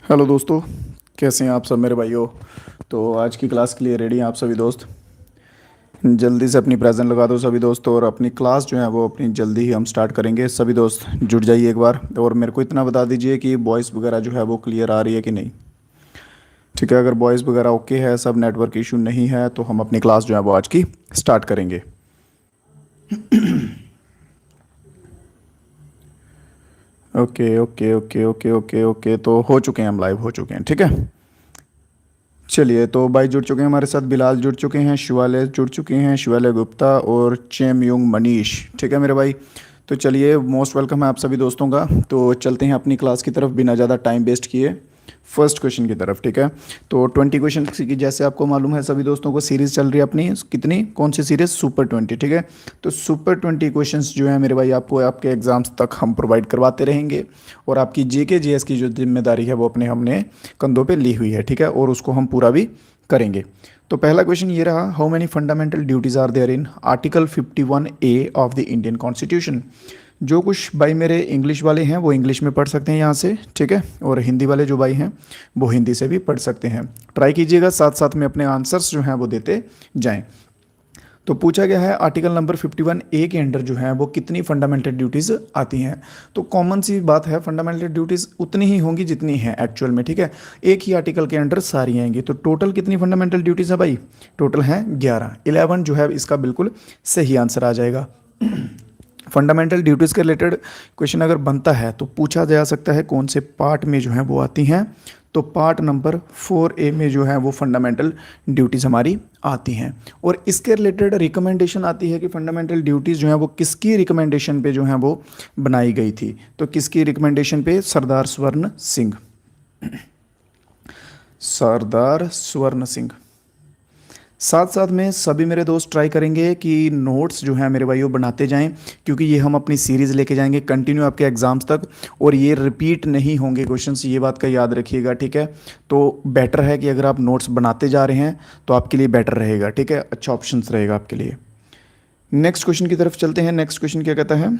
Hello दोस्तों, कैसे हैं आप सब मेरे भाइयों। तो आज की क्लास के लिए रेडी हैं आप सभी दोस्त। जल्दी से अपनी प्रेजेंट लगा दो सभी दोस्तों, और अपनी क्लास जो है वो अपनी जल्दी ही हम स्टार्ट करेंगे। सभी दोस्त जुट जाइए एक बार, और मेरे को इतना बता दीजिए कि वॉइस वगैरह जो है वो क्लियर आ रही है कि नहीं। ठीक है, अगर वॉइस वगैरह ओके है, सब नेटवर्क इशू नहीं है, तो हम अपनी क्लास जो है वो आज की स्टार्ट करेंगे। Okay okay okay okay okay okay, तो हो चुके हैं, हम लाइव हो चुके हैं। ठीक है, चलिए। तो भाई जुड़ चुके हैं हमारे साथ, बिलाल जुड़ चुके हैं, शिवालय जुड़ चुके हैं, शिवालय गुप्ता और चेमयुंग मनीष। ठीक है मेरे भाई, तो चलिए, मोस्ट वेलकम है आप सभी दोस्तों का। तो चलते हैं अपनी क्लास की तरफ बिना ज़्यादा टाइम वेस्ट किए, फर्स्ट क्वेश्चन की तरफ। ठीक है, तो 20 क्वेश्चन की, जैसे आपको मालूम है सभी दोस्तों को, सीरीज़ चल रही है अपनी। कितनी, कौन सी सीरीज़? सुपर 20। ठीक है, तो सुपर 20 क्वेश्चंस जो है मेरे भाई, आपको आपके एग्जाम्स तक हम प्रोवाइड करवाते रहेंगे। और आपकी जीके जीएस की जो जिम्मेदारी है वो अपने हमने कंधों पे ली हुई है। ठीक है, और उसको हम पूरा भी करेंगे। तो पहला क्वेश्चन ये रहा, how many fundamental duties are there in article 51A of the Indian constitution. जो कुछ भाई मेरे इंग्लिश वाले हैं वो इंग्लिश में पढ़ सकते हैं यहाँ से। ठीक है, और हिंदी वाले जो भाई हैं वो हिंदी से भी पढ़ सकते हैं। ट्राई कीजिएगा, साथ साथ में अपने आंसर्स जो हैं वो देते जाएं। तो पूछा गया है आर्टिकल नंबर 51A के अंडर जो है वो कितनी फंडामेंटल ड्यूटीज़ आती हैं। तो कॉमन सी बात है, फंडामेंटल ड्यूटीज़ उतनी ही होंगी जितनी हैं एक्चुअल में। ठीक है, एक ही आर्टिकल के अंडर सारी आएंगी। तो टोटल कितनी फंडामेंटल ड्यूटीज़ है भाई? टोटल हैं 11। 11 जो है इसका बिल्कुल सही आंसर आ जाएगा। फंडामेंटल ड्यूटीज़ के रिलेटेड क्वेश्चन अगर बनता है तो पूछा जा सकता है कौन से पार्ट में जो है वो आती हैं। तो पार्ट नंबर 4A में जो है वो फंडामेंटल ड्यूटीज़ हमारी आती हैं। और इसके रिलेटेड रिकमेंडेशन आती है कि फंडामेंटल ड्यूटीज़ जो है वो किसकी रिकमेंडेशन पे जो है वो बनाई गई थी। तो किसकी रिकमेंडेशन पे? सरदार स्वर्ण सिंह। सरदार स्वर्ण सिंह। साथ साथ में सभी मेरे दोस्त ट्राई करेंगे कि नोट्स जो है मेरे भाइयों बनाते जाएं, क्योंकि ये हम अपनी सीरीज़ लेके जाएंगे कंटिन्यू आपके एग्जाम्स तक। और ये रिपीट नहीं होंगे क्वेश्चंस, ये बात का याद रखिएगा। ठीक है, तो बेटर है कि अगर आप नोट्स बनाते जा रहे हैं तो आपके लिए बेटर रहेगा। ठीक है, अच्छा ऑप्शंस रहेगा आपके लिए। नेक्स्ट क्वेश्चन की तरफ चलते हैं। नेक्स्ट क्वेश्चन क्या कहता है,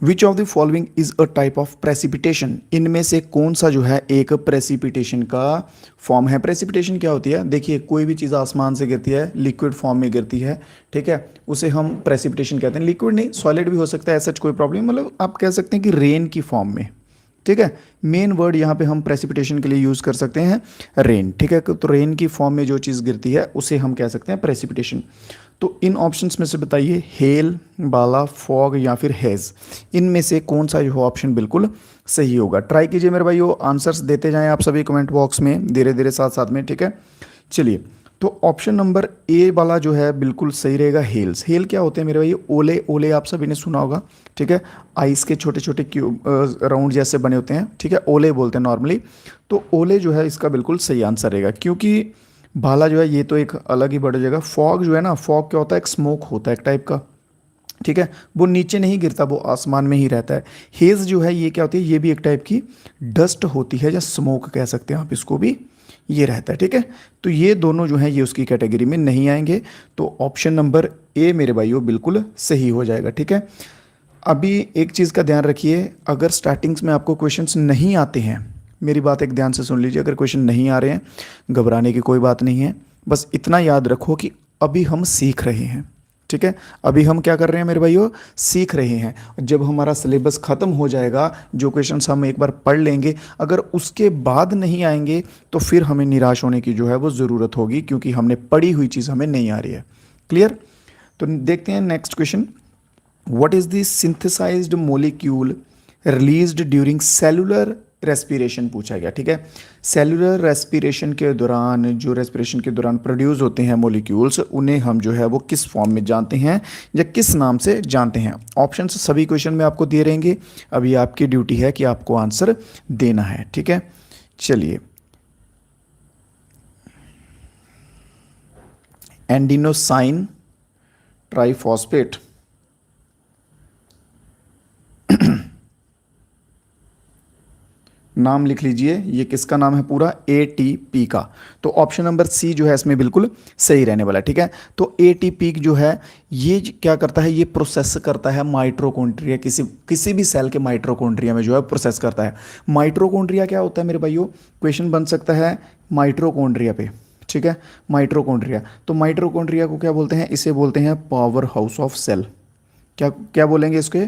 विच of the following is a type of precipitation. इनमें से कौन सा जो है एक प्रेसिपिटेशन का फॉर्म है। प्रेसिपिटेशन क्या होती है? देखिए, कोई भी चीज़ आसमान से गिरती है, लिक्विड फॉर्म में गिरती है। ठीक है, उसे हम प्रेसिपिटेशन कहते हैं। लिक्विड नहीं, सॉलिड भी हो सकता है, ऐसा कोई प्रॉब्लम, मतलब आप कह सकते हैं कि रेन की फॉर्म में। ठीक है, मेन वर्ड यहाँ पे हम प्रेसिपिटेशन के लिए यूज़ कर सकते हैं रेन। ठीक है, तो रेन की फॉर्म में जो चीज़ गिरती है उसे हम कह सकते हैं प्रेसिपिटेशन। तो इन ऑप्शंस में से बताइए, हेल, बाला, फॉग या फिर हेज, इनमें से कौन सा जो ऑप्शन बिल्कुल सही होगा। ट्राई कीजिए मेरे भाइयों, आंसर्स देते जाएं आप सभी कमेंट बॉक्स में धीरे धीरे साथ साथ में। ठीक है, चलिए। तो ऑप्शन नंबर ए वाला जो है बिल्कुल सही रहेगा, हेल्स। हेल क्या होते हैं मेरे भाई? ओले। ओले आप सभी ने सुना होगा। ठीक है, आइस के छोटे छोटे क्यूब राउंड जैसे बने होते हैं। ठीक है, ओले बोलते हैं नॉर्मली। तो ओले जो है इसका बिल्कुल सही आंसर रहेगा, क्योंकि भाला जो है ये तो एक अलग ही बढ़ जाएगा। फॉग जो है ना, फॉग क्या होता है? एक स्मोक होता है एक टाइप का। ठीक है, वो नीचे नहीं गिरता, वो आसमान में ही रहता है। हेज जो है ये क्या होती है? ये भी एक टाइप की डस्ट होती है, या स्मोक कह सकते हैं आप इसको भी। ये रहता है। ठीक है, तो ये दोनों जो है ये उसकी कैटेगरी में नहीं आएंगे। तो ऑप्शन नंबर ए मेरे भाइयों बिल्कुल सही हो जाएगा। ठीक है, अभी एक चीज़ का ध्यान रखिए, अगर स्टार्टिंग्स में आपको क्वेश्चंस नहीं आते हैं, मेरी बात एक ध्यान से सुन लीजिए, अगर क्वेश्चन नहीं आ रहे हैं, घबराने की कोई बात नहीं है। बस इतना याद रखो कि अभी हम सीख रहे हैं। ठीक है, अभी हम क्या कर रहे हैं मेरे भाइयों? सीख रहे हैं। जब हमारा सिलेबस ख़त्म हो जाएगा, जो क्वेश्चंस हम एक बार पढ़ लेंगे, अगर उसके बाद नहीं आएंगे तो फिर हमें निराश होने की जो है वो ज़रूरत होगी, क्योंकि हमने पढ़ी हुई चीज़ हमें नहीं आ रही है। क्लियर? तो देखते हैं next question. What is the synthesized molecule released during cellular respiration पूछा गया। ठीक है, सेलुलर रेस्पिरेशन के दौरान, जो रेस्पिरेशन के दौरान प्रोड्यूस होते हैं मोलिक्यूल्स, उन्हें हम जो है वो किस फॉर्म में जानते हैं या किस नाम से जानते हैं। ऑप्शंस सभी क्वेश्चन में आपको दिए रहेंगे। अभी आपकी ड्यूटी है कि आपको आंसर देना है। ठीक है, चलिए। एंडिनोसाइन ट्राइफॉस्फेट, नाम लिख लीजिए, ये किसका नाम है पूरा, एटीपी का। तो ऑप्शन नंबर सी जो है इसमें बिल्कुल सही रहने वाला है, ठीक है। तो एटीपी जो है ये क्या करता है, ये प्रोसेस करता है माइटोकॉन्ड्रिया, किसी किसी भी सेल के माइटोकॉन्ड्रिया में जो है प्रोसेस करता है। माइटोकॉन्ड्रिया क्या होता है मेरे भाइयों, क्वेश्चन बन सकता है माइटोकॉन्ड्रिया पे, ठीक है। माइटोकॉन्ड्रिया, तो माइटोकॉन्ड्रिया को क्या बोलते हैं, इसे बोलते हैं पावर हाउस ऑफ सेल। क्या क्या बोलेंगे इसके,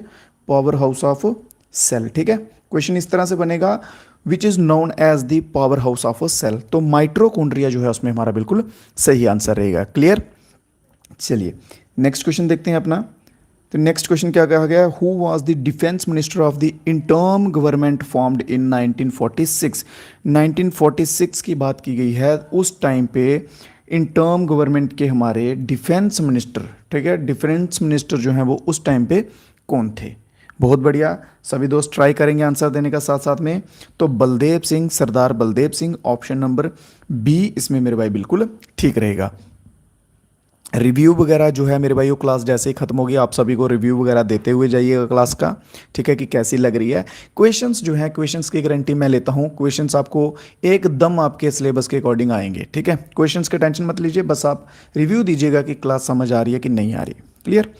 पावर हाउस ऑफ सेल, ठीक है। क्वेश्चन इस तरह से बनेगा, which is known as the power house of a cell. तो माइटोकॉन्ड्रिया जो है उसमें हमारा बिल्कुल सही आंसर रहेगा, क्लियर। चलिए नेक्स्ट क्वेश्चन देखते हैं अपना। तो नेक्स्ट क्वेश्चन क्या कहा गया, who was the defence minister of the interim government formed in 1946। 1946 की बात की गई है, उस टाइम पे इंटर्म गवर्नमेंट के हमारे डिफेंस मिनिस्टर, ठीक है, डिफेंस मिनिस्टर जो हैं वो उस टाइम पे कौन थे। बहुत बढ़िया, सभी दोस्त ट्राई करेंगे आंसर देने का साथ साथ में। तो Baldev Singh, Sardar Baldev Singh, option number B इसमें मेरे भाई बिल्कुल ठीक रहेगा। रिव्यू वगैरह जो है मेरे भाई वो क्लास जैसे ही खत्म होगी आप सभी को रिव्यू वगैरह देते हुए जाइएगा क्लास का, ठीक है, कि कैसी लग रही है। क्वेश्चंस जो है, क्वेश्चंस की गारंटी मैं लेता हूँ, क्वेश्चंस आपको एकदम आपके सिलेबस के अकॉर्डिंग आएंगे, ठीक है। क्वेश्चंस के टेंशन मत लीजिए, बस आप रिव्यू दीजिएगा कि क्लास समझ आ रही है कि नहीं आ रही, क्लियर।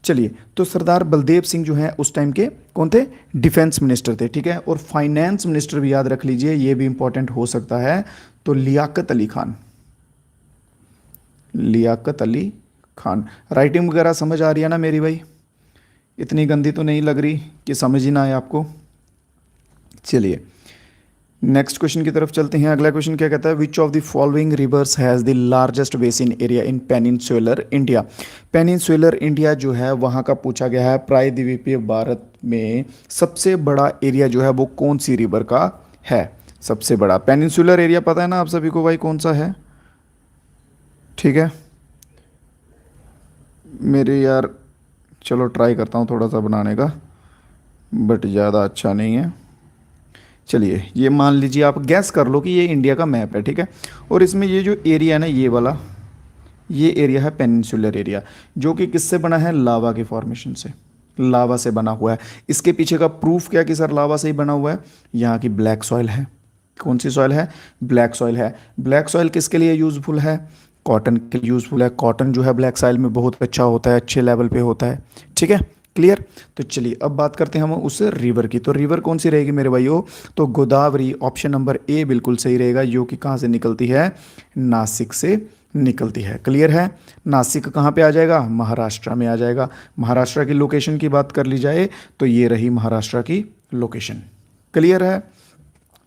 चलिए, तो सरदार बलदेव सिंह जो है उस टाइम के कौन थे, डिफेंस मिनिस्टर थे, ठीक है। और फाइनेंस मिनिस्टर भी याद रख लीजिए, ये भी इंपॉर्टेंट हो सकता है, तो लियाकत अली खान, लियाकत अली खान। राइटिंग वगैरह समझ आ रही है ना मेरी भाई, इतनी गंदी तो नहीं लग रही कि समझ ही ना आए आपको। चलिए नेक्स्ट क्वेश्चन की तरफ चलते हैं। अगला क्वेश्चन क्या कहता है, विच of the following rivers has the largest basin area in peninsular India. Peninsular India जो है वहाँ का पूछा गया है, प्रायद्वीपीय भारत में सबसे बड़ा एरिया जो है वो कौन सी रिवर का है, सबसे बड़ा। पेनिनसुलर एरिया पता है ना आप सभी को भाई कौन सा है, ठीक है। मेरे यार चलो ट्राई करता हूँ थोड़ा सा बनाने का, बट ज़्यादा अच्छा नहीं है। चलिए ये मान लीजिए, आप गैस कर लो कि ये इंडिया का मैप है, ठीक है। और इसमें ये जो एरिया है ना, ये वाला, ये एरिया है पेनिनसुलर एरिया, जो कि किससे बना है, लावा के फॉर्मेशन से, लावा से बना हुआ है। इसके पीछे का प्रूफ क्या कि सर लावा से ही बना हुआ है, यहाँ की ब्लैक सॉइल है। कौन सी सॉइल है, ब्लैक सॉइल है। ब्लैक सॉइल किसके लिए यूज़फुल है, कॉटन के लिए यूज़फुल है। कॉटन जो है ब्लैक सॉइल में बहुत अच्छा होता है, अच्छे लेवल पे होता है, ठीक है, क्लियर। तो चलिए अब बात करते हैं हम उस रिवर की। तो रिवर कौन सी रहेगी मेरे भाइयों, तो गोदावरी, ऑप्शन नंबर ए बिल्कुल सही रहेगा, जो कि कहाँ से निकलती है, नासिक से निकलती है, क्लियर है। नासिक कहाँ पे आ जाएगा, महाराष्ट्र में आ जाएगा। महाराष्ट्र की लोकेशन की बात कर ली जाए तो ये रही महाराष्ट्र की लोकेशन, क्लियर है।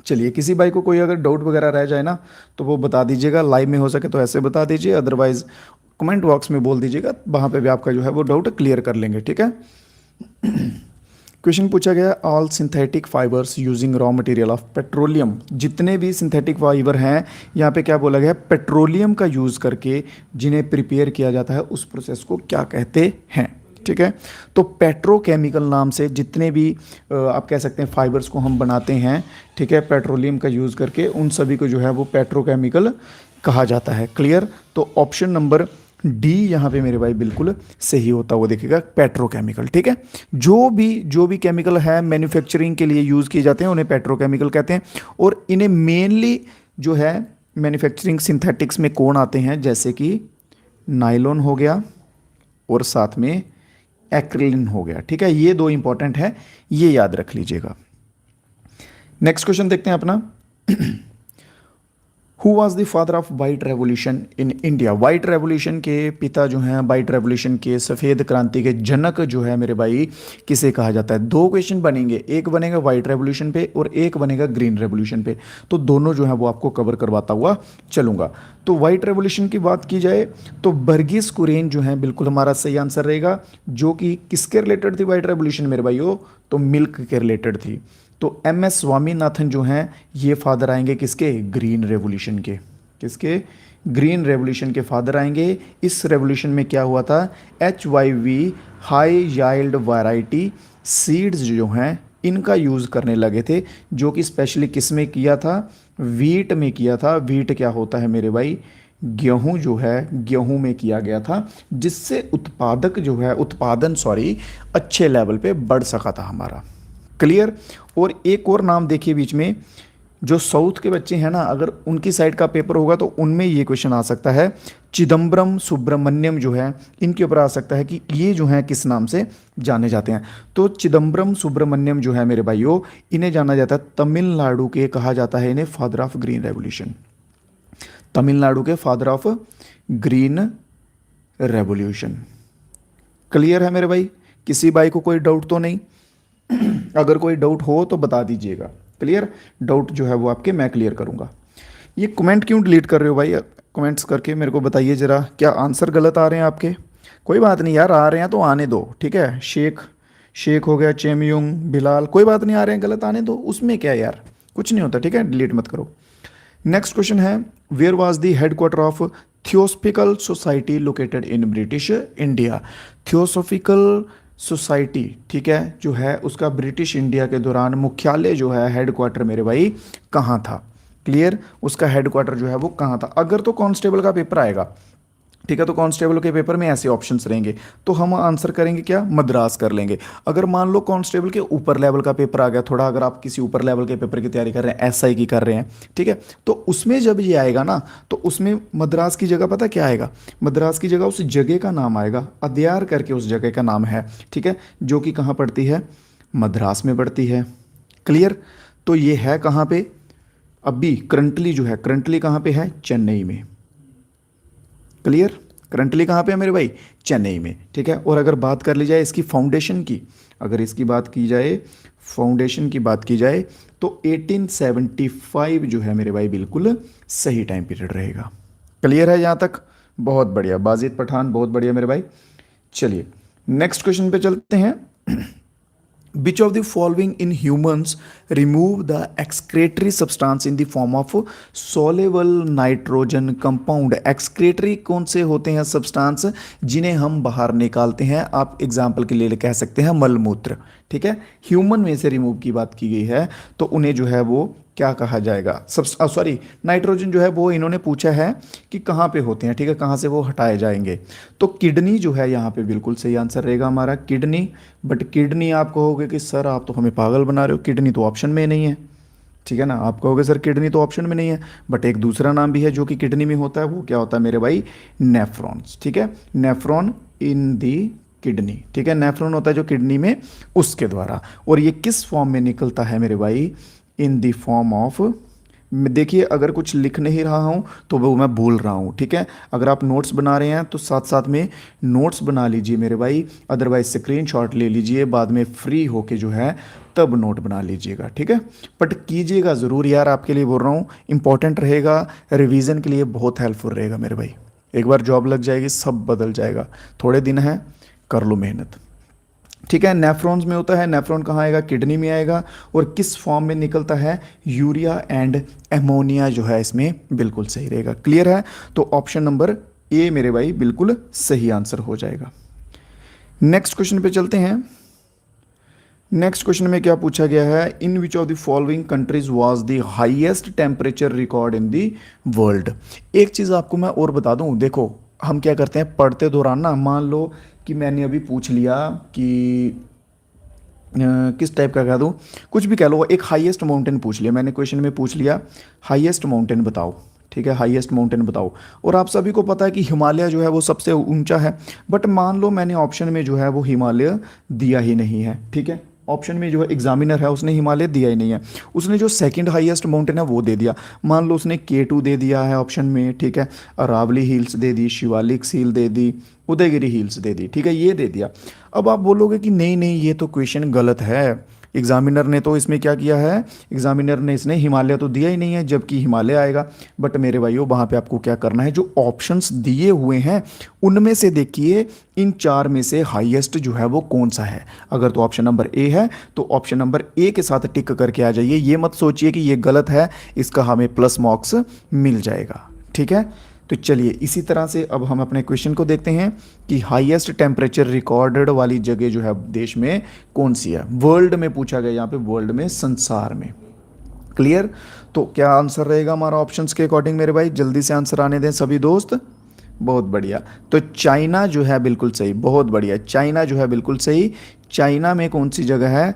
चलिए किसी भाई को कोई अगर डाउट वगैरह रह जाए ना तो वो बता दीजिएगा, लाइव में हो सके तो ऐसे बता दीजिए, अदरवाइज कमेंट बॉक्स में बोल दीजिएगा, वहाँ पे भी आपका जो है वो डाउट क्लियर कर लेंगे, ठीक है। क्वेश्चन पूछा गया, all synthetic fibres using raw material of petroleum. जितने भी सिंथेटिक फाइबर हैं, यहाँ पे क्या बोला गया है, पेट्रोलियम का यूज़ करके जिन्हें प्रिपेयर किया जाता है उस प्रोसेस को क्या कहते हैं, ठीक है। तो पेट्रोकेमिकल नाम से जितने भी आप कह सकते हैं फाइबर्स को हम बनाते हैं, ठीक है, पेट्रोलियम का यूज़ करके, उन सभी को जो है वो पेट्रोकेमिकल कहा जाता है, क्लियर। तो ऑप्शन नंबर डी यहाँ पे मेरे भाई बिल्कुल सही होता हुआ दिखेगा, पेट्रोकेमिकल, ठीक है। जो भी केमिकल है मैन्युफैक्चरिंग के लिए यूज़ किए जाते हैं उन्हें पेट्रोकेमिकल कहते हैं। और इन्हें मेनली जो है मैन्युफैक्चरिंग सिंथेटिक्स में कौन आते हैं, जैसे कि नायलॉन हो गया और साथ में एक्रिलिन हो गया, ठीक है। ये दो इंपॉर्टेंट है, ये याद रख लीजिएगा। नेक्स्ट क्वेश्चन देखते हैं अपना। Who was the father of white revolution in India. White revolution के पिता जो हैं, वाइट रेवोल्यूशन के सफ़ेद क्रांति के जनक जो है मेरे भाई, किसे कहा जाता है। दो क्वेश्चन बनेंगे, एक बनेगा वाइट रेवोल्यूशन पे और एक बनेगा ग्रीन रेवोल्यूशन पे, तो दोनों जो है वो आपको कवर करवाता हुआ चलूंगा। तो वाइट रेवोल्यूशन की बात की जाए तो वर्गीस कुरियन जो है बिल्कुल हमारा सही आंसर रहेगा, जो कि किसके रिलेटेड थी वाइट रेवोल्यूशन मेरे भाइयों, तो मिल्क के रिलेटेड थी। तो एम एस स्वामीनाथन जो हैं ये फादर आएंगे किसके, ग्रीन रेवोल्यूशन के, किसके, ग्रीन रेवोल्यूशन के फादर आएंगे। इस रेवोल्यूशन में क्या हुआ था, HYV हाई याइल्ड वैरायटी सीड्स जो हैं इनका यूज़ करने लगे थे, जो कि स्पेशली किस में किया था, वीट में किया था। वीट क्या होता है मेरे भाई, गेहूं जो है, गेहूं में किया गया था, जिससे उत्पादन अच्छे लेवल पे बढ़ सका था हमारा, क्लियर। और एक और नाम देखिए बीच में, जो साउथ के बच्चे हैं ना, अगर उनकी साइड का पेपर होगा तो उनमें ये क्वेश्चन आ सकता है, चिदम्बरम सुब्रमण्यम जो है, इनके ऊपर आ सकता है कि ये जो है किस नाम से जाने जाते हैं। तो चिदम्बरम सुब्रमण्यम जो है मेरे भाइयों, इन्हें जाना जाता है तमिलनाडु के, कहा जाता है इन्हें father of green revolution, Tamil Nadu के father of green revolution. Clear है मेरे भाई, किसी भाई को कोई डाउट तो नहीं? अगर कोई डाउट हो तो बता दीजिएगा। क्लियर, डाउट जो है वो आपके मैं क्लियर करूंगा। ये कमेंट क्यों डिलीट कर रहे हो भाई? कमेंट्स करके मेरे को बताइए जरा, क्या आंसर गलत आ रहे हैं आपके? कोई बात नहीं यार, आ रहे हैं तो आने दो, ठीक है। शेख, शेख हो गया, चेमयुंग, बिलाल, कोई बात नहीं, आ रहे हैं गलत आने दो, उसमें क्या है यार, कुछ नहीं होता, ठीक है, डिलीट मत करो। नेक्स्ट क्वेश्चन है, where was the headquarter of theosophical society located in British India? Theosophical society, ठीक है, जो है उसका ब्रिटिश इंडिया के दौरान मुख्यालय जो है, हेडक्वार्टर मेरे भाई कहाँ था? क्लियर, उसका हेडक्वार्टर जो है वो कहाँ था? अगर तो कांस्टेबल का पेपर आएगा, ठीक है, तो कांस्टेबल के पेपर में ऐसे ऑप्शंस रहेंगे, तो हम आंसर करेंगे क्या, मद्रास कर लेंगे। अगर मान लो कांस्टेबल के ऊपर लेवल का पेपर आ गया थोड़ा, अगर आप किसी ऊपर लेवल के पेपर की तैयारी कर रहे हैं, एसआई की कर रहे हैं, ठीक है, तो उसमें जब ये आएगा ना, तो उसमें मद्रास की जगह पता क्या आएगा? मद्रास की जगह उस जगह का नाम आएगा, अद्यार करके उस जगह का नाम है, ठीक है, जो कि कहाँ पड़ती है? मद्रास में पड़ती है। क्लियर, तो ये है कहाँ पे अभी करंटली, जो है करंटली कहाँ पे है? चेन्नई में। क्लियर, करंटली कहाँ पे है मेरे भाई? चेन्नई में, ठीक है। और अगर बात कर ली जाए इसकी फाउंडेशन की, अगर इसकी बात की जाए, फाउंडेशन की बात की जाए, तो 1875 जो है मेरे भाई बिल्कुल सही टाइम पीरियड रहेगा। क्लियर है यहाँ तक? बहुत बढ़िया, बाजिद पठान, बहुत बढ़िया मेरे भाई। चलिए नेक्स्ट क्वेश्चन पे चलते हैं। Which of the following in humans remove the excretory substance in the form of soluble nitrogen compound? excretory कौन से होते हैं सब्सटेंस जिन्हें हम बाहर निकालते हैं? आप एग्जाम्पल के लिए कह सकते हैं मलमूत्र, ठीक है। ह्यूमन में से रिमूव की बात की गई है, तो उन्हें जो है वो क्या कहा जाएगा? सॉरी, नाइट्रोजन जो है वो इन्होंने पूछा है कि कहाँ पे होते हैं, ठीक है, कहाँ से वो हटाए जाएंगे। तो किडनी जो है यहाँ पे बिल्कुल सही आंसर रहेगा हमारा, किडनी। बट किडनी आप कहोगे कि सर आप तो हमें पागल बना रहे हो, किडनी तो ऑप्शन में नहीं है, ठीक है ना। आप कहोगे सर किडनी तो ऑप्शन में नहीं है, बट एक दूसरा नाम भी है जो कि किडनी में होता है, वो क्या होता है मेरे भाई? नेफ्रॉन्स, ठीक है, नेफ्रॉन इन दी किडनी, ठीक है, नेफ्रॉन होता है जो किडनी में, उसके द्वारा। और ये किस फॉर्म में निकलता है मेरे भाई? इन द फॉर्म ऑफ, देखिए अगर कुछ लिख नहीं रहा हूँ तो वो मैं भूल रहा हूँ, ठीक है। अगर आप नोट्स बना रहे हैं तो साथ साथ में नोट्स बना लीजिए मेरे भाई, अदरवाइज स्क्रीनशॉट ले लीजिए, बाद में फ्री होके जो है तब नोट बना लीजिएगा, ठीक है। बट कीजिएगा ज़रूर यार, आपके लिए बोल रहा हूँ, इंपॉर्टेंट रहेगा, रिवीजन के लिए बहुत हेल्पफुल रहेगा मेरे भाई। एक बार जॉब लग जाएगी सब बदल जाएगा, थोड़े दिन हैं, कर लो मेहनत, ठीक है। नेफ्रॉन्स में होता है, नेफ्रॉन कहाँ आएगा? किडनी में आएगा। और किस फॉर्म में निकलता है? यूरिया एंड एमोनिया जो है इसमें बिल्कुल सही रहेगा। क्लियर है? तो ऑप्शन नंबर ए मेरे भाई बिल्कुल सही आंसर हो जाएगा। नेक्स्ट क्वेश्चन पे चलते हैं। नेक्स्ट क्वेश्चन में क्या पूछा गया है? In which of the following countries was the highest temperature record in the world? एक चीज़ आपको मैं और बता दूं, देखो हम क्या करते हैं पढ़ते दौरान ना, मान लो कि मैंने अभी पूछ लिया कि किस टाइप का कह दूँ, कुछ भी कह लो, एक हाईएस्ट माउंटेन पूछ लिया मैंने, क्वेश्चन में पूछ लिया हाईएस्ट माउंटेन बताओ, ठीक है, हाईएस्ट माउंटेन बताओ, और आप सभी को पता है कि हिमालय जो है वो सबसे ऊंचा है, बट मान लो मैंने ऑप्शन में जो है वो हिमालय दिया ही नहीं है, ठीक है, ऑप्शन में जो है एग्जामिनर है उसने हिमालय दिया ही नहीं है, उसने जो सेकंड हाईएस्ट माउंटेन है वो दे दिया, मान लो उसने K2 दे दिया है ऑप्शन में, ठीक है, Aravalli hills they the, Shivalik hill they the, Udayagiri hills they दी, ठीक है, ये दे दिया। अब आप बोलोगे कि नहीं नहीं ये तो क्वेश्चन गलत है, एग्जामिनर ने तो इसमें क्या किया है, एग्जामिनर ने इसने हिमालय तो दिया ही नहीं है, जबकि हिमालय आएगा। बट मेरे भाइयों वहाँ पे आपको क्या करना है, जो ऑप्शंस दिए हुए हैं उनमें से देखिए इन चार में से हाईएस्ट जो है वो कौन सा है। अगर तो ऑप्शन नंबर ए है तो ऑप्शन नंबर ए के साथ टिक करके आ जाइए, ये मत सोचिए कि ये गलत है, इसका हमें प्लस मार्क्स मिल जाएगा, ठीक है। तो चलिए इसी तरह से अब हम अपने क्वेश्चन को देखते हैं कि हाईएस्ट टेम्परेचर रिकॉर्डेड वाली जगह जो है देश में कौन सी है। वर्ल्ड में पूछा गया, यहाँ पे वर्ल्ड में, संसार में। क्लियर? तो क्या आंसर रहेगा हमारा ऑप्शंस के अकॉर्डिंग मेरे भाई? जल्दी से आंसर आने दें सभी दोस्त। बहुत बढ़िया, तो चाइना जो है बिल्कुल सही, बहुत बढ़िया, चाइना जो है बिल्कुल सही। चाइना में कौन सी जगह है?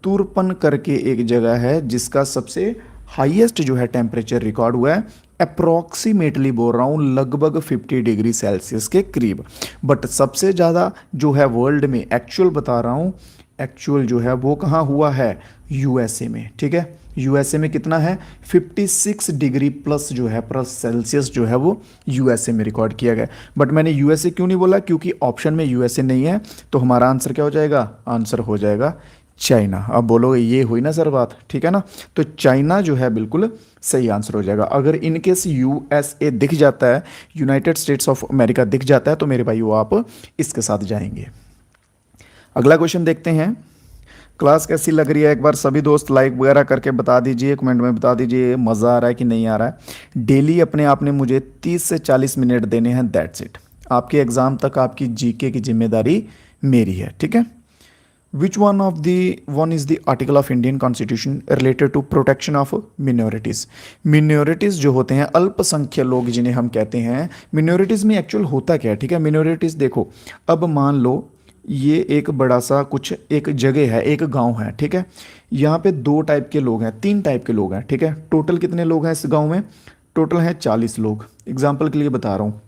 तुरपन करके एक जगह है जिसका सबसे हाईएस्ट जो है टेम्परेचर रिकॉर्ड हुआ है, अप्रॉक्सीमेटली बोल रहा हूँ लगभग 50 डिग्री सेल्सियस के करीब। बट सबसे ज़्यादा जो है वर्ल्ड में, एक्चुअल बता रहा हूँ, एक्चुअल जो है वो कहाँ हुआ है, यूएसए में। ठीक है, यूएसए में कितना है, 56 डिग्री प्लस जो है प्लस सेल्सियस जो है वो यूएसए में रिकॉर्ड किया गया। बट मैंने यूएसए क्यों नहीं बोला, क्योंकि ऑप्शन में यूएसए नहीं है, तो हमारा आंसर क्या हो जाएगा, आंसर हो जाएगा चाइना। अब बोलोगे ये हुई ना सर बात, ठीक है ना, तो चाइना जो है बिल्कुल सही आंसर हो जाएगा। अगर इनकेस यूएसए दिख जाता है, यूनाइटेड स्टेट्स ऑफ अमेरिका दिख जाता है, तो मेरे भाई वो आप इसके साथ जाएंगे। अगला क्वेश्चन देखते हैं। क्लास कैसी लग रही है, एक बार सभी दोस्त लाइक वगैरह करके बता दीजिए, कमेंट में बता दीजिए मज़ा आ रहा है कि नहीं आ रहा है। डेली अपने आप ने मुझे 30 से 40 मिनट देने हैं, दैट्स इट। आपके एग्ज़ाम तक आपकी जीके की जिम्मेदारी मेरी है, ठीक है। Which one is the article of Indian constitution related to protection of minorities. Minorities जो होते हैं, अल्पसंख्यक लोग जिन्हें हम कहते हैं, मिनोरिटीज़ में एक्चुअल होता क्या है, ठीक है। मिनोरिटीज़ देखो, अब मान लो ये एक बड़ा सा कुछ एक जगह है, एक गांव है, ठीक है। यहाँ पे 2 टाइप के लोग हैं, 3 टाइप के लोग हैं, ठीक है। टोटल कितने लोग हैं इस गांव में, टोटल हैं 40 लोग। एग्जाम्पल के लिए बता रहा हूँ,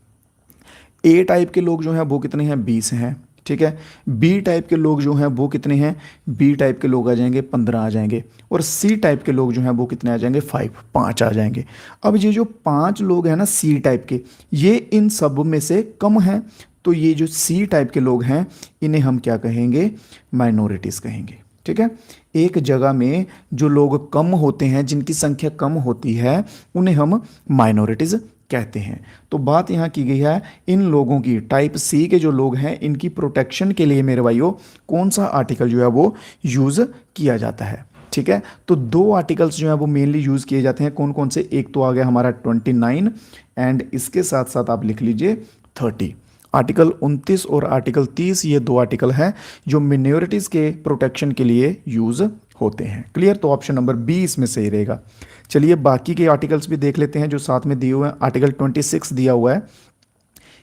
ए टाइप के लोग जो हैं वो कितने हैं, 20 हैं, ठीक है। बी टाइप के लोग जो हैं वो कितने हैं, बी टाइप के लोग आ जाएंगे 15 आ जाएंगे, और सी टाइप के लोग जो हैं वो कितने आ जाएंगे, 5 आ जाएंगे। अब ये जो 5 लोग हैं ना सी टाइप के, ये इन सब में से कम हैं, तो ये जो सी टाइप के लोग हैं इन्हें हम क्या कहेंगे, माइनॉरिटीज़ कहेंगे, ठीक है। एक जगह में जो लोग कम होते हैं, जिनकी संख्या कम होती है, उन्हें हम माइनॉरिटीज़ कहते हैं। तो बात यहाँ की गई है इन लोगों की, टाइप सी के जो लोग हैं, इनकी प्रोटेक्शन के लिए मेरे भाइयों कौन सा आर्टिकल जो है वो यूज़ किया जाता है, ठीक है। तो 2 आर्टिकल्स जो है वो मेनली यूज़ किए जाते हैं, कौन कौन से, एक तो आ गया हमारा 29 एंड इसके साथ साथ आप लिख लीजिए 30। आर्टिकल 29 और आर्टिकल 30 ये 2 आर्टिकल हैं जो मिनॉरिटीज़ के प्रोटेक्शन के लिए यूज़ होते हैं। क्लियर, तो ऑप्शन नंबर बी इसमें सही रहेगा। चलिए बाकी के आर्टिकल्स भी देख लेते हैं जो साथ में दिए हुए हैं। आर्टिकल 26 दिया हुआ है,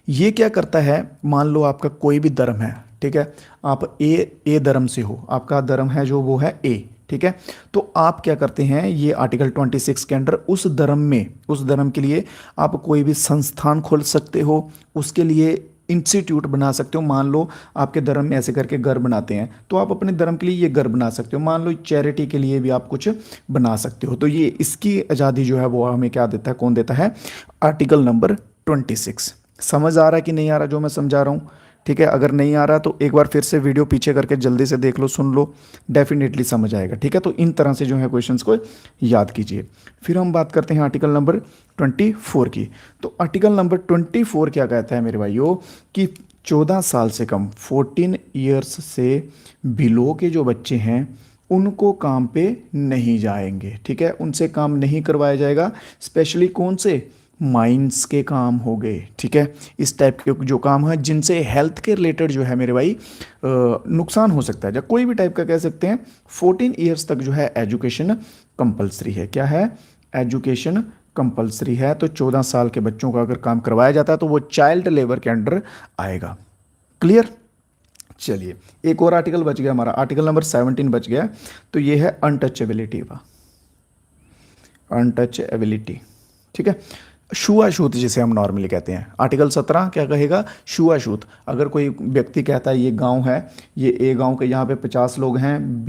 ये क्या करता है, मान लो आपका कोई भी धर्म है, ठीक है, आप ए धर्म से हो, आपका धर्म है जो वो है ए, ठीक है। तो आप क्या करते हैं, ये आर्टिकल 26 के अंडर उस धर्म में, उस धर्म के लिए आप कोई भी संस्थान खोल सकते हो, उसके लिए इंस्टीट्यूट बना सकते हो। मान लो आपके धर्म में ऐसे करके घर बनाते हैं, तो आप अपने धर्म के लिए ये घर बना सकते हो। मान लो चैरिटी के लिए भी आप कुछ बना सकते हो। तो ये इसकी आज़ादी जो है वो हमें क्या देता है, कौन देता है, आर्टिकल नंबर 26। समझ आ रहा है कि नहीं आ रहा जो मैं समझा रहा हूँ, ठीक है। अगर नहीं आ रहा तो एक बार फिर से वीडियो पीछे करके जल्दी से देख लो, सुन लो, डेफिनेटली समझ आएगा, ठीक है। तो इन तरह से जो है क्वेश्चंस को याद कीजिए। फिर हम बात करते हैं आर्टिकल नंबर 24 की। तो आर्टिकल नंबर 24 क्या कहता है मेरे भाइयों, कि 14 साल से कम, 14 ईयर्स से बिलो के जो बच्चे हैं उनको काम पे नहीं जाएंगे, ठीक है, उनसे काम नहीं करवाया जाएगा। स्पेशली कौन से, माइंस के काम हो गए, ठीक है। इस टाइप के जो काम है जिनसे हेल्थ के रिलेटेड जो है मेरे भाई नुकसान हो सकता है, या कोई भी टाइप का कह सकते हैं। 14 ईयर्स तक जो है एजुकेशन कंपलसरी है, क्या है, एजुकेशन कंपलसरी है। तो 14 साल के बच्चों का अगर काम करवाया जाता है तो वो चाइल्ड लेबर के अंडर आएगा। क्लियर, चलिए एक और आर्टिकल बच गया हमारा, आर्टिकल नंबर 17 बच गया। तो ये है अनटचेबिलिटी का, अनटचेबिलिटी, ठीक है, छुआछूत जिसे हम नॉर्मली कहते हैं। आर्टिकल 17 क्या कहेगा, छुआछूत। अगर कोई व्यक्ति कहता है ये गांव है, ये ए गांव के, यहाँ पे 50 लोग हैं,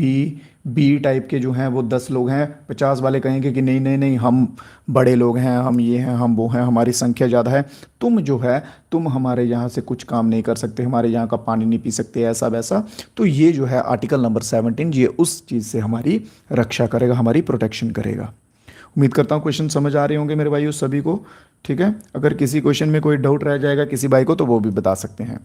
बी टाइप के जो हैं वो 10 लोग हैं, 50 वाले कहेंगे कि नहीं नहीं नहीं, हम बड़े लोग हैं, हम ये हैं, हम वो हैं, हमारी संख्या ज़्यादा है, तुम जो है तुम हमारे यहाँ से कुछ काम नहीं कर सकते, हमारे यहाँ का पानी नहीं पी सकते, ऐसा वैसा। तो ये जो है आर्टिकल नंबर 17 ये उस चीज़ से हमारी रक्षा करेगा, हमारी प्रोटेक्शन करेगा। उम्मीद करता हूँ क्वेश्चन समझ आ रहे होंगे मेरे भाइयों सभी को, ठीक है। अगर किसी क्वेश्चन में कोई डाउट रह जाएगा किसी भाई को तो वो भी बता सकते हैं।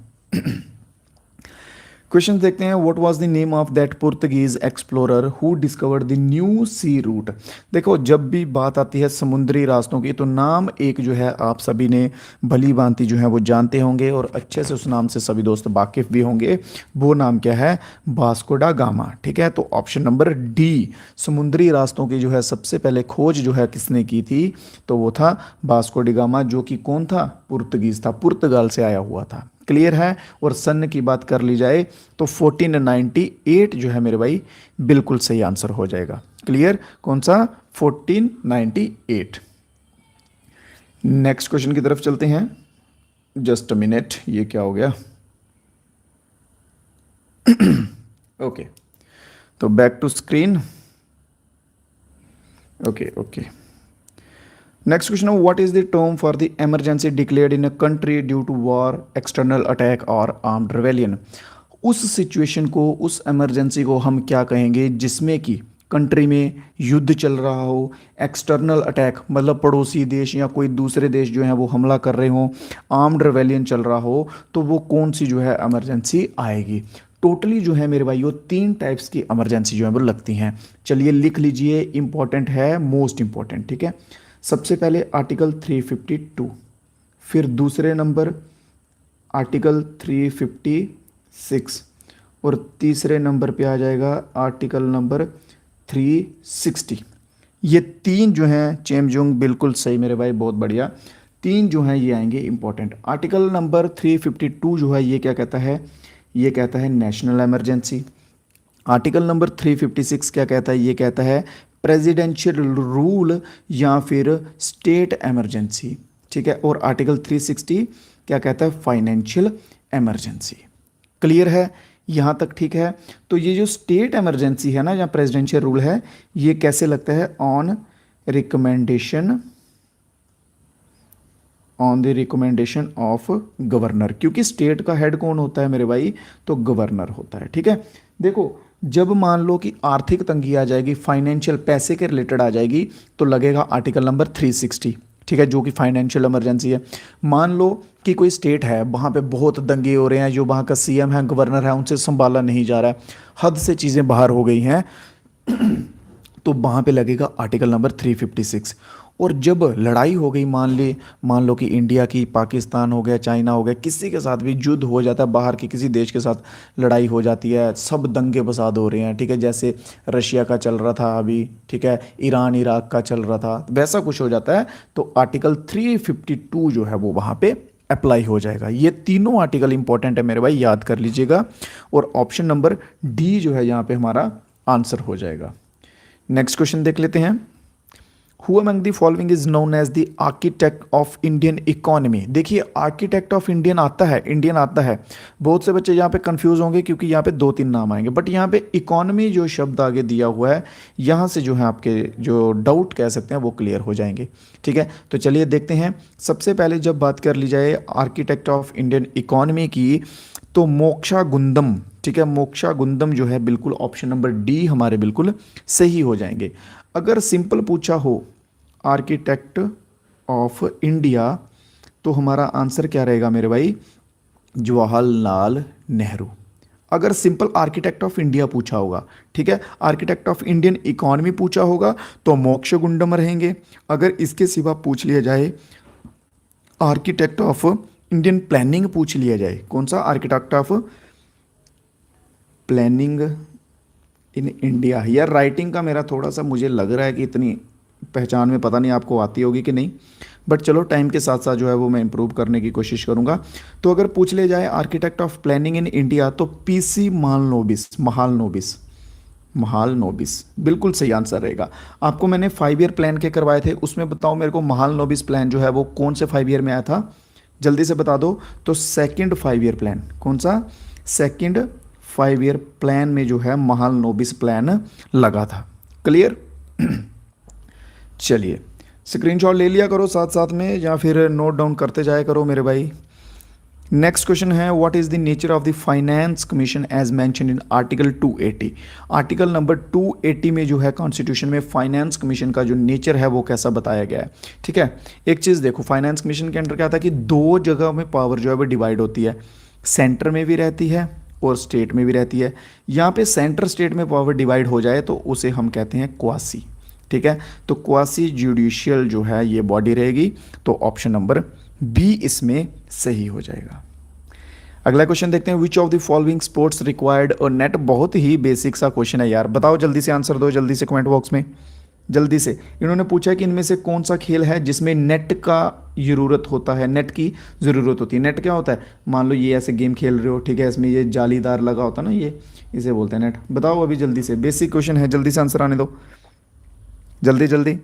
क्वेश्चन देखते हैं, what was the name of that Portuguese explorer who discovered the new sea route. देखो जब भी बात आती है समुद्री रास्तों की तो नाम एक जो है आप सभी ने भली भांति जो है वो जानते होंगे और अच्छे से उस नाम से सभी दोस्त वाकिफ भी होंगे। वो नाम क्या है, वास्को डा गामा, ठीक है। तो ऑप्शन नंबर डी, समुद्री रास्तों की जो है सबसे पहले खोज जो है किसने की थी, तो वो था वास्को डी गामा, जो कि कौन था, पुर्तगीज था, पुर्तगाल से आया हुआ था। क्लियर है। और सन की बात कर ली जाए तो 1498 जो है मेरे भाई बिल्कुल सही आंसर हो जाएगा। क्लियर, कौन सा, 1498। नेक्स्ट क्वेश्चन की तरफ चलते हैं। जस्ट अ मिनट, ये क्या हो गया। ओके, तो back to screen. Okay okay, next question, what is the term for the emergency declared in a country due to war, external attack और आर्म्ड रिवेलियन। उस सिचुएशन को, उस इमरजेंसी को हम क्या कहेंगे जिसमें कि कंट्री में युद्ध चल रहा हो, एक्सटर्नल अटैक मतलब पड़ोसी देश या कोई दूसरे देश जो है वो हमला कर रहे हो, आर्म्ड रिवेलियन चल रहा हो, तो वो कौन सी जो है इमरजेंसी आएगी। टोटली जो है मेरे भाइयों 3 टाइप्स की इमरजेंसी जो है वो लगती हैं। चलिए लिख लीजिए, इंपॉर्टेंट है, मोस्ट इंपॉर्टेंट, ठीक है। सबसे पहले आर्टिकल 352, फिर दूसरे नंबर आर्टिकल 356 और तीसरे नंबर पे आ जाएगा आर्टिकल नंबर 360। ये 3 जो हैं चेमजोंग, बिल्कुल सही मेरे भाई, बहुत बढ़िया। 3 जो हैं ये आएंगे इंपॉर्टेंट। आर्टिकल नंबर 352 जो है ये क्या कहता है, ये कहता है नेशनल इमरजेंसी। आर्टिकल नंबर 356 क्या कहता है, ये कहता है प्रेसिडेंशियल रूल या फिर स्टेट इमरजेंसी, ठीक है। और आर्टिकल 360 क्या कहता है, फाइनेंशियल इमरजेंसी। क्लियर है, यहाँ तक ठीक है। तो ये जो स्टेट इमरजेंसी है ना, या प्रेसिडेंशियल रूल है, ये कैसे लगता है, on recommendation, on the recommendation of governor, क्योंकि स्टेट का हेड कौन होता है मेरे भाई, तो गवर्नर होता है, ठीक है। देखो, जब मान लो कि आर्थिक तंगी आ जाएगी, फाइनेंशियल पैसे के रिलेटेड आ जाएगी, तो लगेगा आर्टिकल नंबर 360, ठीक है, जो कि फाइनेंशियल इमरजेंसी है। मान लो कि कोई स्टेट है, वहाँ पे बहुत दंगे हो रहे हैं, जो वहाँ का सीएम है, गवर्नर है, उनसे संभाला नहीं जा रहा है, हद से चीज़ें बाहर हो गई हैं, तो वहाँ पे लगेगा आर्टिकल नंबर 356। और जब लड़ाई हो गई, मान लो कि इंडिया की, पाकिस्तान हो गया, चाइना हो गया, किसी के साथ भी युद्ध हो जाता है, बाहर के किसी देश के साथ लड़ाई हो जाती है, सब दंगे फसाद हो रहे हैं, ठीक है, जैसे रशिया का चल रहा था अभी, ठीक है, ईरान इराक का चल रहा था, वैसा कुछ हो जाता है, तो आर्टिकल 352 जो है वो वहाँ पे अप्लाई हो जाएगा। ये तीनों आर्टिकल इंपॉर्टेंट है मेरे भाई, याद कर लीजिएगा। और ऑप्शन नंबर डी जो है यहाँ पे हमारा आंसर हो जाएगा। नेक्स्ट क्वेश्चन देख लेते हैं। Who among the following is known as the architect of Indian economy? देखिए, आर्किटेक्ट ऑफ इंडियन आता है, इंडियन आता है, बहुत से बच्चे यहाँ पे कंफ्यूज होंगे क्योंकि यहाँ पे 2-3 नाम आएंगे, बट यहाँ पे इकोनॉमी जो शब्द आगे दिया हुआ है, यहाँ से जो है आपके जो डाउट कह सकते हैं वो क्लियर हो जाएंगे, ठीक है। तो चलिए देखते हैं। सबसे पहले जब बात कर ली जाए आर्किटेक्ट ऑफ इंडियन इकोनॉमी की, तो मोक्षा गुंदम, ठीक है, मोक्षा गुंदम जो है बिल्कुल ऑप्शन नंबर डी हमारे बिल्कुल सही हो जाएंगे। अगर सिंपल पूछा हो आर्किटेक्ट ऑफ इंडिया, तो हमारा आंसर क्या रहेगा मेरे भाई, जवाहरलाल नेहरू। अगर सिंपल आर्किटेक्ट ऑफ इंडिया पूछा होगा, ठीक है, आर्किटेक्ट ऑफ इंडियन इकोनॉमी पूछा होगा तो मोक्ष गुंडम रहेंगे। अगर इसके सिवा पूछ लिया जाए आर्किटेक्ट ऑफ इंडियन प्लानिंग पूछ लिया जाए, कौन सा, architect of planning in India. यार राइटिंग का मेरा थोड़ा सा मुझे लग रहा है कि इतनी पहचान में पता नहीं आपको आती होगी कि नहीं, बट चलो टाइम के साथ साथ जो है वो मैं इंप्रूव करने की कोशिश करूंगा। तो अगर पूछ ले जाए architect of planning in India, तो पीसी महालनोबिस बिल्कुल सही आंसर रहेगा। आपको मैंने 5 ईयर प्लान के करवाए थे, उसमें बताओ मेरे को महालनोबिस प्लान जो है वो कौन से 5 ईयर में आया था, जल्दी से बता दो। तो सेकंड 5 ईयर प्लान, कौन सा, सेकंड 5 ईयर प्लान में जो है महालनोबिस प्लान लगा था। क्लियर। चलिए स्क्रीनशॉट ले लिया करो साथ साथ में, या फिर नोट डाउन करते जाया करो मेरे भाई। नेक्स्ट क्वेश्चन है, what is the nature of the finance commission as mention in article 280। Article number 280 में जो है कॉन्स्टिट्यूशन में फाइनेंस कमीशन का जो नेचर है वो कैसा बताया गया है, ठीक है। एक चीज़ देखो, फाइनेंस कमीशन के अंडर क्या था कि 2 जगह में पावर जो है वो डिवाइड होती है, सेंटर में भी रहती है और स्टेट में भी रहती है। यहाँ पे सेंटर स्टेट में पावर डिवाइड हो जाए तो उसे हम कहते हैं क्वासी, ठीक है। तो क्वासी जुडिशियल जो है ये बॉडी रहेगी, तो ऑप्शन नंबर बी इसमें सही हो जाएगा। अगला क्वेश्चन देखते हैं, विच of the following sports required a net. बहुत ही बेसिक सा क्वेश्चन है यार, बताओ जल्दी से आंसर दो, जल्दी से कमेंट बॉक्स में जल्दी से। इन्होंने पूछा कि इनमें से कौन सा खेल है जिसमें नेट का ज़रूरत होता है, नेट की ज़रूरत होती है। नेट क्या होता है, मान लो ये ऐसे गेम खेल रहे हो, ठीक है, इसमें ये जालीदार लगा होता है ना, ये इसे बोलते हैं नेट। बताओ अभी जल्दी से, बेसिक क्वेश्चन है, जल्दी से आंसर आने दो, जल्दी जल्दी।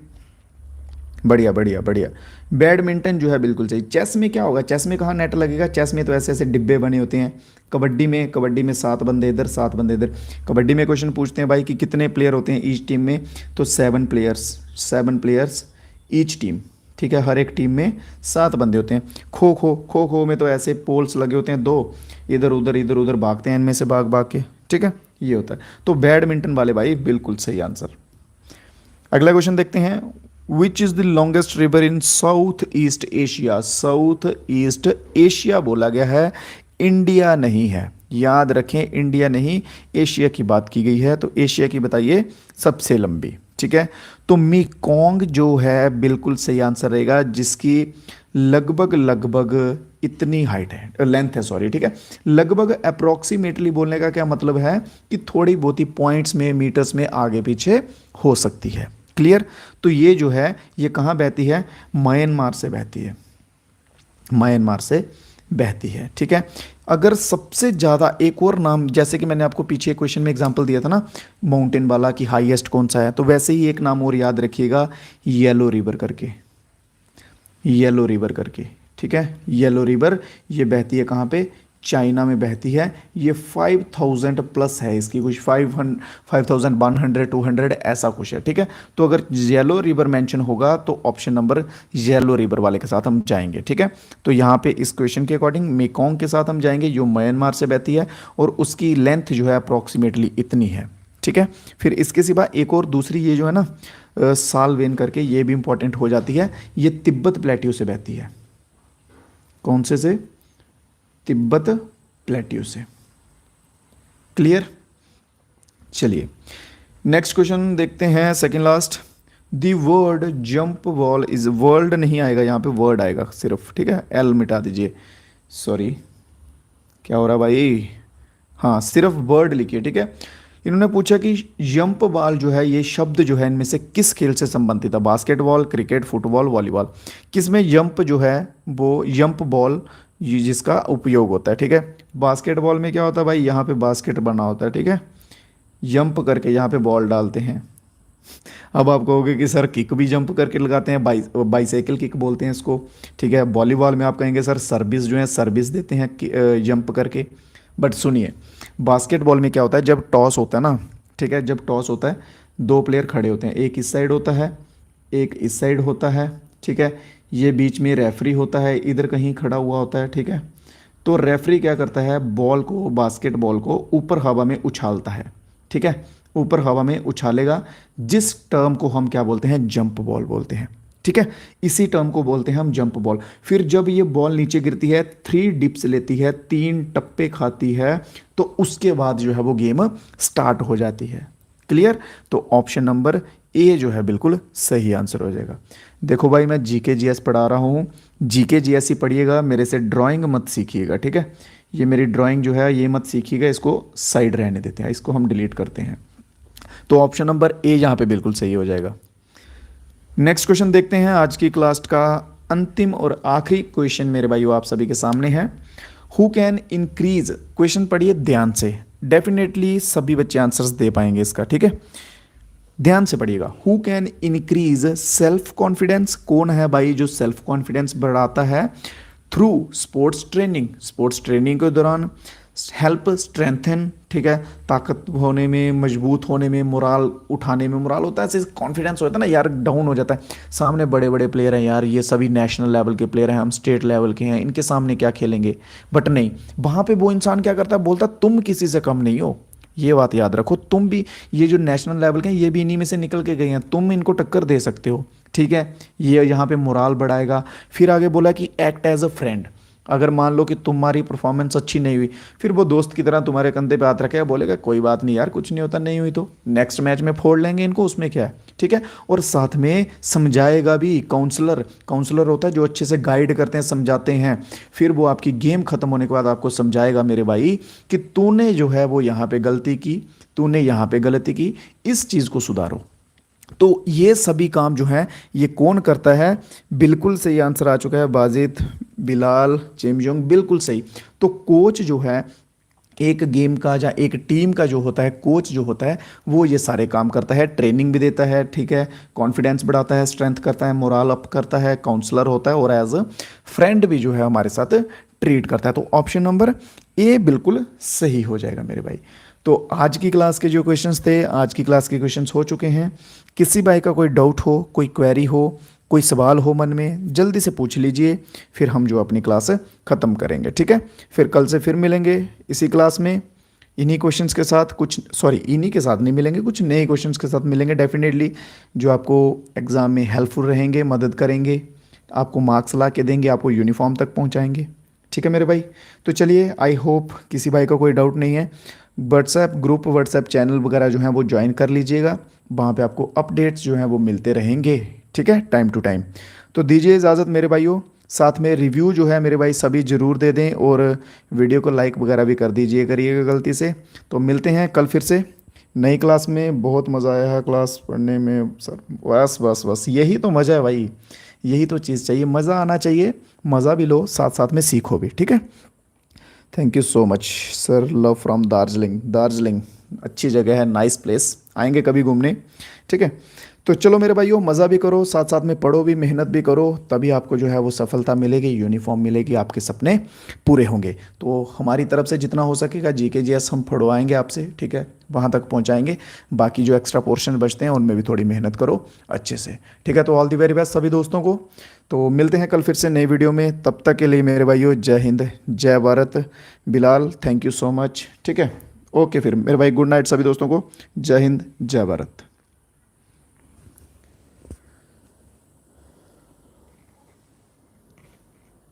बढ़िया बढ़िया बढ़िया। बैडमिंटन जो है बिल्कुल सही। चेस में क्या होगा, चेस में कहाँ नेट लगेगा, चेस में तो ऐसे ऐसे डिब्बे बने होते हैं। कबड्डी में 7 बंदे इधर 7 बंदे इधर। कबड्डी में क्वेश्चन पूछते हैं भाई कि कितने प्लेयर होते हैं ईच टीम में, तो 7 प्लेयर्स ईच टीम, ठीक है, हर एक टीम में 7 बंदे होते हैं। खो खो में तो ऐसे पोल्स लगे होते हैं दो, इधर उधर भागते हैं इनमें से भाग भाग के, ठीक है, ये होता है। तो बैडमिंटन वाले भाई बिल्कुल सही आंसर। अगला क्वेश्चन देखते हैं। Which is the longest river in south east Asia. South east Asia बोला गया है, इंडिया नहीं है, याद रखें, इंडिया नहीं, एशिया की बात की गई है। तो एशिया की बताइए सबसे लंबी, ठीक है। तो मेकोंग जो है बिल्कुल सही आंसर रहेगा, जिसकी लगभग इतनी हाइट है, लेंथ है, सॉरी, ठीक है। लगभग अप्रोक्सीमेटली बोलने का क्या मतलब है कि थोड़ी बहुत ही पॉइंट्स में, मीटर्स में आगे पीछे हो सकती है। क्लियर। तो ये जो है ये कहाँ बहती है, म्यांमार से बहती है, म्यांमार से बहती है, ठीक है। अगर सबसे ज़्यादा, एक और नाम, जैसे कि मैंने आपको पीछे क्वेश्चन में एग्जांपल दिया था ना माउंटेन वाला कि हाईएस्ट कौन सा है, तो वैसे ही एक नाम और याद रखिएगा, येलो रिवर करके, येलो रिवर करके, ठीक है। येलो रिवर ये बहती है कहाँ पे, चाइना में बहती है। ये 5000 प्लस है इसकी, कुछ 5100 200 ऐसा कुछ है, ठीक है। तो अगर येलो रिवर मेंशन होगा तो ऑप्शन नंबर येलो रिवर वाले के साथ हम जाएंगे, ठीक है। तो यहाँ पे इस क्वेश्चन के अकॉर्डिंग मेकोंग के साथ हम जाएंगे, जो म्यांमार से बहती है और उसकी लेंथ जो है अप्रॉक्सीमेटली इतनी है, ठीक है। फिर इसके सिवा एक और दूसरी ये जो है ना सालवेन करके, ये भी इंपॉर्टेंट हो जाती है, ये तिब्बत प्लेट्यू से बहती है। कौन से तिब्बत प्लेट्यू से। क्लियर। चलिए नेक्स्ट क्वेश्चन देखते हैं, second last. The word jump ball is, world नहीं आएगा यहाँ पे, वर्ड आएगा सिर्फ, ठीक है, एल मिटा दीजिए, सॉरी, क्या हो रहा भाई, हाँ सिर्फ वर्ड लिखिए, ठीक है। इन्होंने पूछा कि जंप बॉल जो है, ये शब्द जो है इनमें से किस खेल से संबंधित है, बास्केटबॉल, क्रिकेट, फुटबॉल, वॉलीबॉल। किसमें जंप जो है वो जंप बॉल ये जिसका उपयोग होता है, ठीक है। बास्केटबॉल में क्या होता है भाई, यहाँ पे बास्केट बना होता है, ठीक है, जंप करके यहाँ पे बॉल डालते हैं। अब आप कहोगे कि सर किक भी जंप करके लगाते हैं, बाईसाइकिल किक बोलते हैं इसको, ठीक है। वॉलीबॉल में आप कहेंगे सर सर्विस जो है सर्विस देते हैं जंप करके। बट सुनिए, बास्केटबॉल में क्या होता है, जब टॉस होता है ना, ठीक है, जब टॉस होता है 2 प्लेयर खड़े होते हैं, एक इस साइड होता है, एक इस साइड होता है, ठीक है। ये बीच में रेफरी होता है, इधर कहीं खड़ा हुआ होता है, ठीक है। तो रेफरी क्या करता है, बॉल को, बास्केटबॉल को ऊपर हवा में उछालता है, ठीक है, ऊपर हवा में उछालेगा, जिस टर्म को हम क्या बोलते हैं, जंप बॉल बोलते हैं, ठीक है। इसी टर्म को बोलते हैं हम जंप बॉल। फिर जब ये बॉल नीचे गिरती है, 3 डिप्स लेती है, 3 टप्पे खाती है, तो उसके बाद जो है वो गेम स्टार्ट हो जाती है। क्लियर। तो ऑप्शन नंबर ए जो है बिल्कुल सही आंसर हो जाएगा। देखो भाई मैं जीके जीएस पढ़ा रहा हूँ, जीके जीएस ही पढ़िएगा, मेरे से ड्राइंग मत सीखिएगा, ठीक है। ये मेरी ड्राइंग जो है ये मत सीखिएगा, इसको साइड रहने देते हैं, इसको हम डिलीट करते हैं। तो ऑप्शन नंबर ए यहाँ पे बिल्कुल सही हो जाएगा। नेक्स्ट क्वेश्चन देखते हैं, आज की क्लास का अंतिम और आखिरी क्वेश्चन मेरे भाइयों आप सभी के सामने है। हु कैन इंक्रीज, क्वेश्चन पढ़िए ध्यान से, डेफिनेटली सभी बच्चे आंसर्स दे पाएंगे इसका, ठीक है। ध्यान से पढ़िएगा। Who can increase self confidence, कौन है भाई जो सेल्फ कॉन्फिडेंस बढ़ाता है, through sports training, sports training के दौरान, हेल्प स्ट्रेंथन, ठीक है, ताकत होने में, मजबूत होने में, मोराल उठाने में, मोराल होता है ऐसे कॉन्फिडेंस होता है ना यार, डाउन हो जाता है, सामने बड़े बड़े प्लेयर हैं यार, ये सभी नेशनल लेवल के प्लेयर हैं, हम स्टेट लेवल के हैं, इनके सामने क्या खेलेंगे। बट नहीं, वहाँ पे वो इंसान क्या करता है, बोलता तुम किसी से कम नहीं हो, ये बात याद रखो, तुम भी, ये जो नेशनल लेवल के हैं ये भी इन्हीं में से निकल के गए हैं, तुम इनको टक्कर दे सकते हो, ठीक है। ये यहाँ पे मोराल बढ़ाएगा। फिर आगे बोला कि एक्ट एज अ फ्रेंड, अगर मान लो कि तुम्हारी परफॉर्मेंस अच्छी नहीं हुई, फिर वो दोस्त की तरह तुम्हारे कंधे पे हाथ रखेगा, बोलेगा कोई बात नहीं यार, कुछ नहीं होता, नहीं हुई तो नेक्स्ट मैच में फोड़ लेंगे इनको, उसमें क्या है, ठीक है। और साथ में समझाएगा भी, काउंसलर होता है जो अच्छे से गाइड करते हैं, समझाते हैं, फिर वो आपकी गेम खत्म होने के बाद आपको समझाएगा मेरे भाई कि तूने जो है वो यहाँ पे गलती की, तूने यहाँ पे गलती की, इस चीज़ को सुधारो, तो ये सभी काम जो है ये कौन करता है? बिल्कुल सही आंसर आ चुका है, बाजिद, बिलाल, चेमजोंग, बिल्कुल सही। तो कोच जो है एक गेम का या एक टीम का जो होता है, कोच जो होता है वो ये सारे काम करता है, ट्रेनिंग भी देता है, ठीक है, कॉन्फिडेंस बढ़ाता है, स्ट्रेंथ करता है, मोरल अप करता है, काउंसलर होता है और एज अ फ्रेंड भी जो है हमारे साथ ट्रीट करता है। तो ऑप्शन नंबर ए बिल्कुल सही हो जाएगा मेरे भाई। तो आज की क्लास के जो क्वेश्चंस थे, आज की क्लास के क्वेश्चंस हो चुके हैं। किसी भाई का कोई डाउट हो, कोई क्वेरी हो, कोई सवाल हो मन में, जल्दी से पूछ लीजिए, फिर हम जो अपनी क्लास ख़त्म करेंगे, ठीक है। फिर कल से फिर मिलेंगे इसी क्लास में इन्हीं क्वेश्चंस के साथ, कुछ सॉरी इन्हीं के साथ नहीं मिलेंगे, कुछ नए क्वेश्चंस के साथ मिलेंगे डेफिनेटली, जो आपको एग्ज़ाम में हेल्पफुल रहेंगे, मदद करेंगे, आपको मार्क्स ला के देंगे, आपको यूनिफॉर्म तक पहुंचाएंगे, ठीक है मेरे भाई। तो चलिए, आई होप किसी भाई का कोई डाउट नहीं है। व्हाट्सएप ग्रुप, व्हाट्सएप चैनल वगैरह जो है वो ज्वाइन कर लीजिएगा, वहाँ पे आपको अपडेट्स जो हैं वो मिलते रहेंगे, ठीक है, टाइम टू टाइम। तो दीजिए इजाज़त मेरे भाइयों, साथ में रिव्यू जो है मेरे भाई सभी ज़रूर दे दें और वीडियो को लाइक वगैरह भी कर दीजिए करिएगा गलती से। तो मिलते हैं कल फिर से नई क्लास में। बहुत मज़ा आया है क्लास पढ़ने में सर, बस बस बस यही तो मज़ा है भाई, यही तो चीज़ चाहिए, मज़ा आना चाहिए, मज़ा भी लो साथ साथ में सीखो भी, ठीक है। Thank you so much sir, love from Darjeeling. Darjeeling अच्छी जगह है, नाइस प्लेस, आएंगे कभी घूमने, ठीक है। तो चलो मेरे भाइयों, मज़ा भी करो, साथ साथ में पढ़ो भी, मेहनत भी करो, तभी आपको जो है वो सफलता मिलेगी, यूनिफॉर्म मिलेगी, आपके सपने पूरे होंगे। तो हमारी तरफ से जितना हो सकेगा जीके जीएस हम पढ़वाएंगे आपसे, ठीक है, वहाँ तक पहुँचाएंगे। बाकी जो एक्स्ट्रा पोर्शन बचते हैं उनमें भी थोड़ी मेहनत करो अच्छे से, ठीक है। तो ऑल दी वेरी बेस्ट सभी दोस्तों को। तो मिलते हैं कल फिर से नई वीडियो में, तब तक के लिए मेरे भाइयों जय हिंद, जय Bharat. Bilal thank you so much, ठीक है, ओके, फिर मेरे भाई गुड नाइट सभी दोस्तों को, जय हिंद, जय भारत।